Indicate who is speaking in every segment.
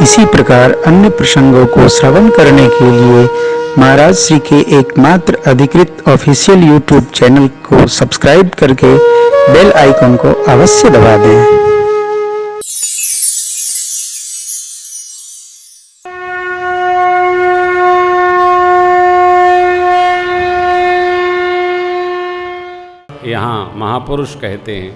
Speaker 1: इसी प्रकार अन्य प्रसंगों को श्रवण करने के लिए महाराज श्री के एकमात्र अधिकृत ऑफिशियल यूट्यूब चैनल को सब्सक्राइब करके बेल आइकन को अवश्य दबा दें।
Speaker 2: यहाँ महापुरुष कहते हैं,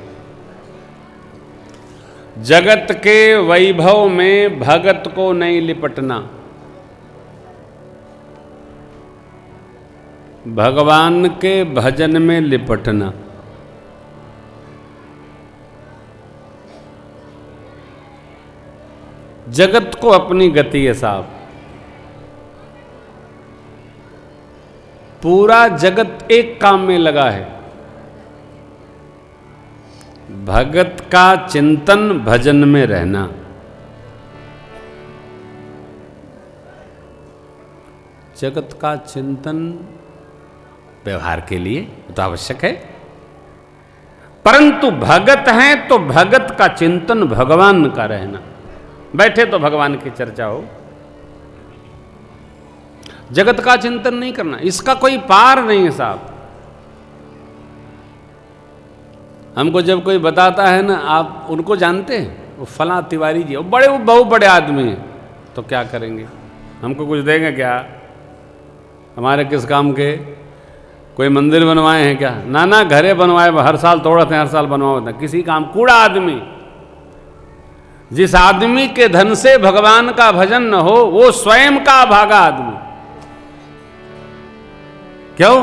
Speaker 2: जगत के वैभव में भगत को नहीं लिपटना, भगवान के भजन में लिपटना। जगत को अपनी गति है साहब, पूरा जगत एक काम में लगा है, भगत का चिंतन भजन में रहना। जगत का चिंतन व्यवहार के लिए तो आवश्यक है, परंतु भगत हैं तो भगत का चिंतन भगवान का रहना। बैठे तो भगवान की चर्चा हो, जगत का चिंतन नहीं करना, इसका कोई पार नहीं है साहब। हमको जब कोई बताता है ना, आप उनको जानते हैं, वो फलां तिवारी जी, वो बहुत बड़े आदमी हैं, तो क्या करेंगे, हमको कुछ देंगे क्या, हमारे किस काम के, कोई मंदिर बनवाए हैं क्या, ना घरे बनवाए, हर साल तोड़ते हैं, हर साल बनवाते हैं, किसी काम, कूड़ा आदमी। जिस आदमी के धन से भगवान का भजन न हो, वो स्वयं का अभागा आदमी। क्यों?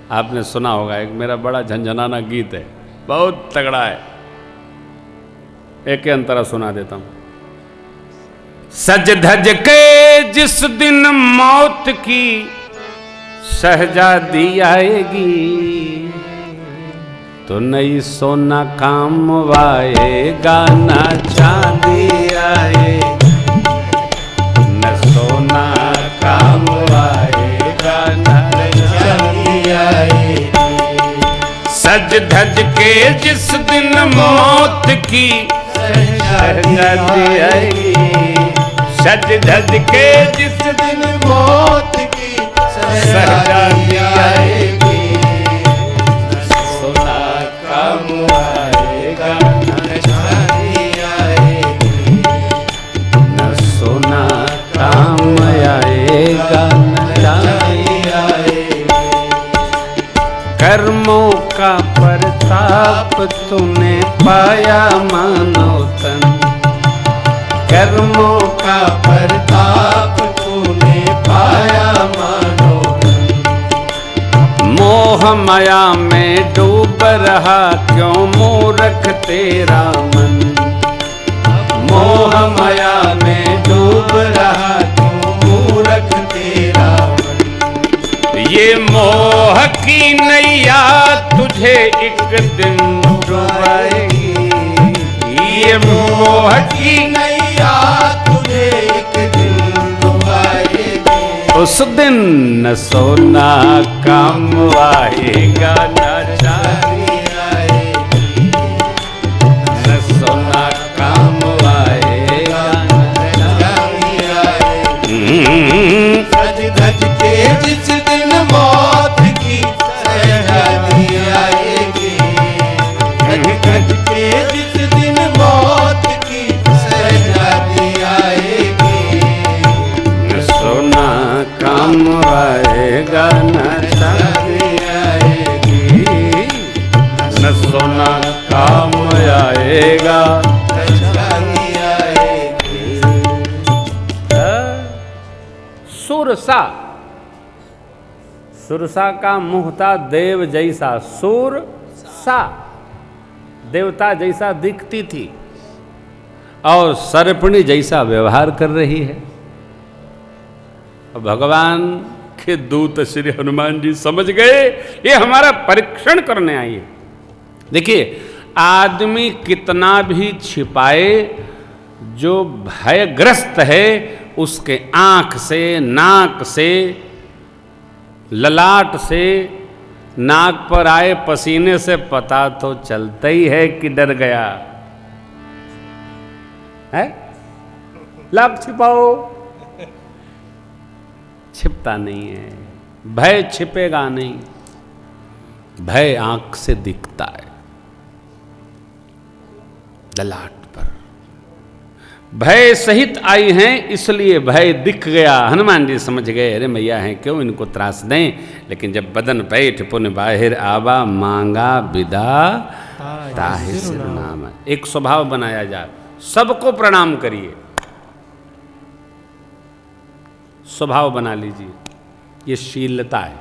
Speaker 2: आपने सुना होगा, एक मेरा बड़ा झंझनाना गीत है, बहुत तगड़ा है, एक के अंतरा सुना देता हूं। सज धज के जिस दिन मौत की शहजादी आएगी, तो नई सोना काम वाएगा ना चांदी आएगी, न सोना काम वाएगा ना चांदी आएगी। सज धज के जिस दिन मौत की शहजादी आएगी, सज धज के जिस दिन मौत की शहजादी आएगी, सोना काम आएगा न चांदी आएगी, न सोना काम आएगा न चांदी आएगी। कर्मों का प्रताप तूने पाया मानो तन, कर्मों का प्रताप तूने पाया मानो तन। मोह माया में डूब रहा क्यों मूर्ख तेरा मन, मोह माया में डूब रहा क्यों मूर्ख तेरा मन। ये मोह की नैया तुझे एक दिन डुबाएगी, ये मोह की नैया तुझे एक दिन डुबाएगी। उस दिन न सोना काम आएगा न चांदी आएगी, न सोना काम आएगा न चांदी आएगी। सज धज के जिस दिन मौत की शहजादी आएगी, सज धज के जिस दिन मौत की शहजादी आएगी, न सोना काम आएगा न चांदी आएगी, न सोना काम आएगा न चांदी आएगी। सुरसा, सुरसा का मुंह था देव जैसा, सुरसा देवता जैसा दिखती थी और सर्पणी जैसा व्यवहार कर रही है। भगवान के दूत श्री हनुमान जी समझ गए ये हमारा परीक्षण करने आई है। देखिए, आदमी कितना भी छिपाए, जो भयग्रस्त है उसके आंख से, नाक से, ललाट से, नाक पर आए पसीने से पता तो चलता ही है कि डर गया है। लाख छिपाओ, छिपता नहीं है। भय छिपेगा नहीं, भय आंख से दिखता है, ललाट पर। भय सहित आई हैं इसलिए भय दिख गया। हनुमान जी समझ गए, अरे मैया हैं क्यों इनको त्रास दें। लेकिन जब बदन पैठ पुन बाहिर आवा, मांगा विदा ताहि सिर नाम। एक स्वभाव बनाया जाए, सबको प्रणाम करिए, स्वभाव बना लीजिए। ये शीलता है।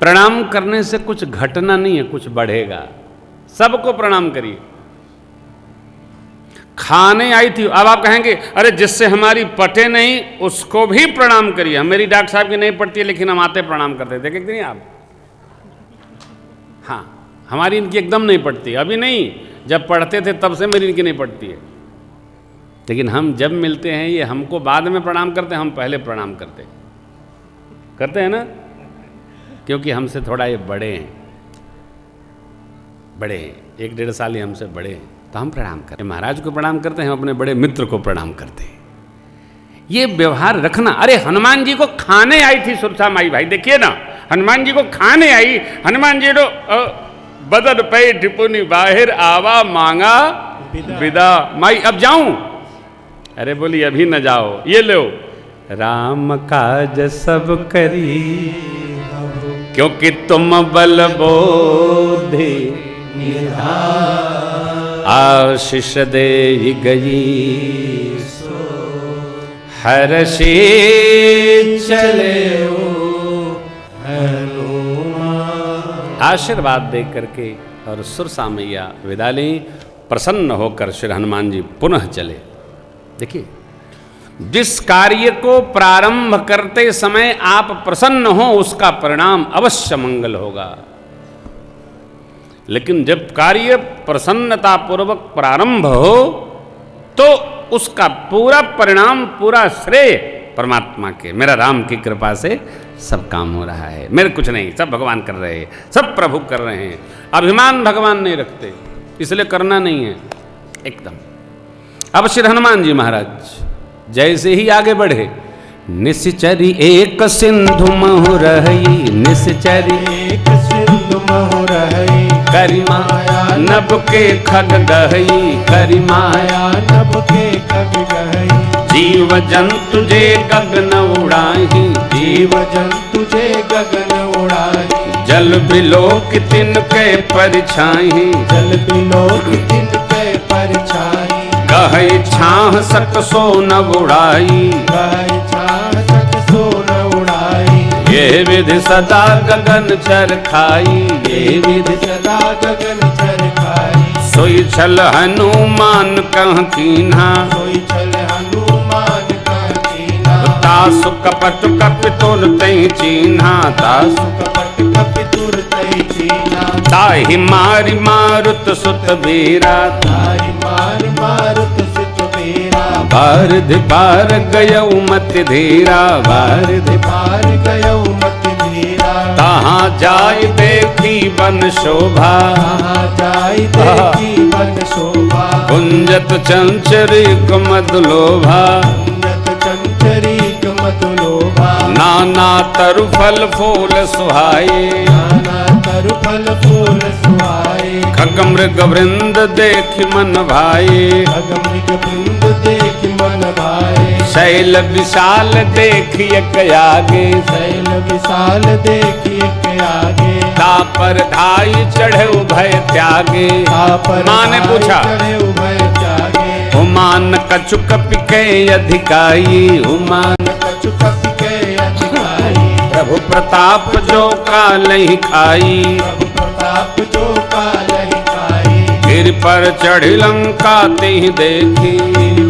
Speaker 2: प्रणाम करने से कुछ घटना नहीं है, कुछ बढ़ेगा। सबको प्रणाम करिए। खाने आई थी, अब आप कहेंगे अरे जिससे हमारी पटे नहीं उसको भी प्रणाम करिए। मेरी डॉक्टर साहब की नहीं पड़ती है लेकिन हम आते प्रणाम करते, देखे कि नहीं आप? हाँ, हमारी इनकी एकदम नहीं पड़ती, अभी नहीं, जब पढ़ते थे तब से मेरी इनकी नहीं पड़ती है। लेकिन हम जब मिलते हैं ये हमको बाद में प्रणाम करते हैं, हम पहले प्रणाम करते हैं ना, क्योंकि हमसे थोड़ा ये बड़े हैं, 1-1.5 साल ही हमसे बड़े हैं, तो हम प्रणाम करते हैं। महाराज को प्रणाम करते हैं, हम अपने बड़े मित्र को प्रणाम करते हैं। ये व्यवहार रखना। अरे हनुमान जी को खाने आई थी सुरसा माई, भाई देखिए ना, हनुमान जी को खाने आई, हनुमान जी तो बदन पैठ पुनि बाहिर आवा, मांगा विदा माई, अब जाऊं? अरे बोली अभी न जाओ, ये लो राम काज सब करी, क्योंकि तुम बल बोधे आशीष दे गई, हर्षे चले आशीर्वाद दे करके और सुरसा मैया विदा ली। प्रसन्न होकर श्री हनुमान जी पुनः चले। देखिए, जिस कार्य को प्रारंभ करते समय आप प्रसन्न हो उसका परिणाम अवश्य मंगल होगा। लेकिन जब कार्य प्रसन्नता पूर्वक प्रारंभ हो तो उसका पूरा परिणाम, पूरा श्रेय परमात्मा के, मेरा राम की कृपा से सब काम हो रहा है, मेरे कुछ नहीं, सब भगवान कर रहे हैं, सब प्रभु कर रहे हैं। अभिमान भगवान नहीं रखते, इसलिए करना नहीं है एकदम। अब श्री हनुमान जी महाराज जैसे ही आगे बढ़े, निश्चरी एक सिंधु महु रही, निश्चरी
Speaker 3: एक सिंधु महु रही,
Speaker 2: करि माया नभ के खग गहई, करि माया
Speaker 3: नभ के खग गहई,
Speaker 2: जीव जंतु जे गगन उड़ाही,
Speaker 3: जीव जंतु जे गगन उड़ाही,
Speaker 2: जल बिलोक तिनके परिछाही,
Speaker 3: जल बिलोक तिनके परिछाही,
Speaker 2: गहई छाह सक सो न उड़ाई,
Speaker 3: गहई छाह सक सो न उड़ाई,
Speaker 2: ये विधि सदा गगन चर खाई,
Speaker 3: ये विधि सदा गगन चर खाई,
Speaker 2: सोई छल हनुमान कह कीन्हा,
Speaker 3: सोई छल हनुमान कह कीन्हा,
Speaker 2: तासु कपट कपितुर तै चीन्हा, तासु
Speaker 3: कपट कपितुर तै चीन्हा,
Speaker 2: ताहि मारि मारुत सुत वीरा,
Speaker 3: ताहि मार मारुत सुत वीरा,
Speaker 2: बारधि पार गयउ मति धीरा, बारधि
Speaker 3: पार गयो मत धीरा,
Speaker 2: तहाँ जाय देखी वन शोभा,
Speaker 3: कहाँ जाई देखी वन शोभा,
Speaker 2: कुंजत चंचरिक मधुलोभा,
Speaker 3: कुंजत चंचरीक मधुलोभा,
Speaker 2: नाना तरु फल फूल सुहाए,
Speaker 3: नाना तरु फल फूल सुहाए,
Speaker 2: खग मृग वृंद देखि मन भाए,
Speaker 3: खग मृग वृंद देखि मन भाए,
Speaker 2: शैल विशाल देखि एक आगे,
Speaker 3: शैल विशाल देखि एक आगे,
Speaker 2: तापर धाई चढ़े उभय त्यागे।
Speaker 3: तापर
Speaker 2: माँ ने
Speaker 3: धाई
Speaker 2: पूछा,
Speaker 3: चढ़े उभय त्यागे,
Speaker 2: उमान कछु कपि के अधिकाई, उमान
Speaker 3: कछु कपि के अधिकारी,
Speaker 2: प्रभु प्रताप जो कालहि खाई,
Speaker 3: प्रभु प्रताप जो कालहि खाई,
Speaker 2: गिर पर चढ़ी लंका तिहि देखी,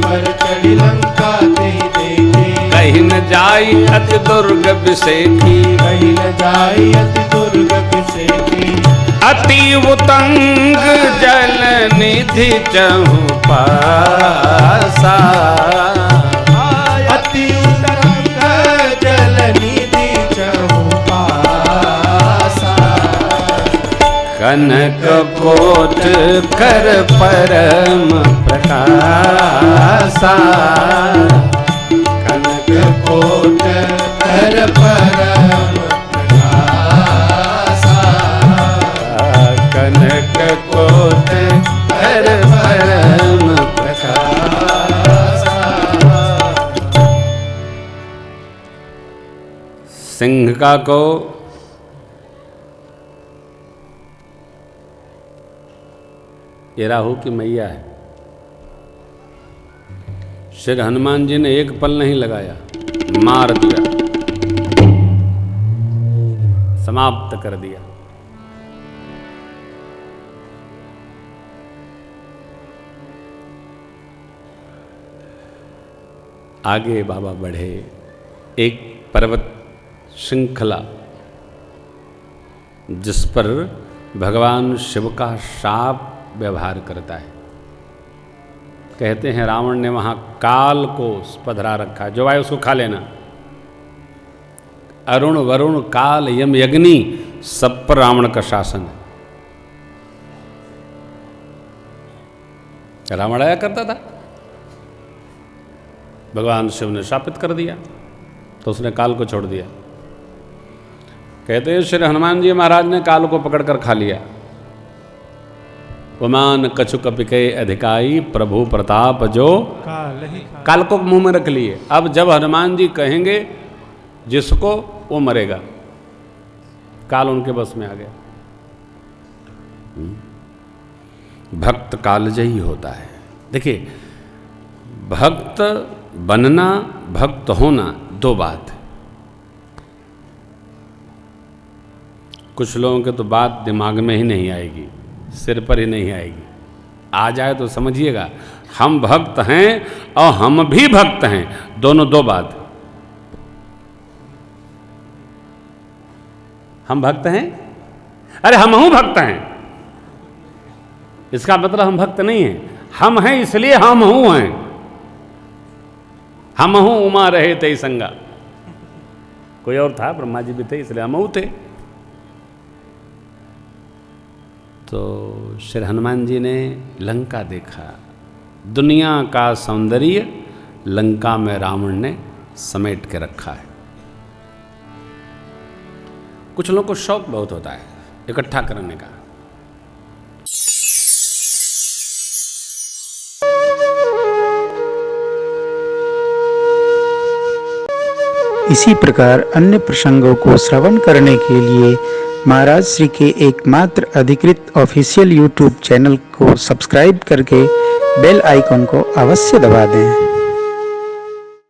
Speaker 3: पर चढ़ी लंका तेहि देखी,
Speaker 2: कहीं न जाई अति दुर्ग विसेखी,
Speaker 3: कहीं न जाई अति दुर्ग विसेखी,
Speaker 2: अति उतंग जल निधि चहु पासा,
Speaker 3: अति उतंग जल निधि चहु पासा,
Speaker 2: कनक कोट कर परम प्रकाश,
Speaker 3: सा कनक कोट कर परम प्रकाशा
Speaker 2: कनक कोट कर परम
Speaker 3: प्रकाशा।
Speaker 2: सिंह का को ये राहु की मैया है। श्री हनुमान जी ने एक पल नहीं लगाया, मार दिया, समाप्त कर दिया। आगे बाबा बढ़े, एक पर्वत श्रृंखला जिस पर भगवान शिव का शाप व्यवहार करता है। कहते हैं रावण ने वहां काल को पधरा रखा, जो आए उसको खा लेना। अरुण वरुण काल यम यग्नि सब पर रावण का शासन है। रावण आया करता था, भगवान शिव ने शापित कर दिया तो उसने काल को छोड़ दिया। कहते हैं श्री हनुमान जी महाराज ने काल को पकड़कर खा लिया। उमान कछुक पिके अधिकाई प्रभु प्रताप जो काल को मुंह में रख लिए। अब जब हनुमान जी कहेंगे जिसको वो मरेगा, काल उनके बस में आ गया। भक्त कालजयी होता है। देखिए, भक्त बनना भक्त होना दो बात है। कुछ लोगों के तो बात दिमाग में ही नहीं आएगी, सिर पर ही नहीं आएगी। आ जाए तो समझिएगा, हम भक्त हैं और हम भी भक्त हैं, दोनों दो बात। हम भक्त हैं, अरे हम हूं भक्त हैं, इसका मतलब हम भक्त नहीं हैं। हम हैं इसलिए हम हूं हैं। हम हूं उमा रहे ते संगा, कोई और था, ब्रह्मा जी भी थे इसलिए हम हूं थे। तो श्री हनुमान जी ने लंका देखा, दुनिया का सौंदर्य लंका में रावण ने समेट के रखा है। कुछ लोगों को शौक बहुत होता है इकट्ठा करने का।
Speaker 1: इसी प्रकार अन्य प्रसंगों को श्रवण करने के लिए महाराज श्री के एकमात्र अधिकृत ऑफिशियल यूट्यूब चैनल को सब्सक्राइब करके बेल आइकन को अवश्य दबा दें।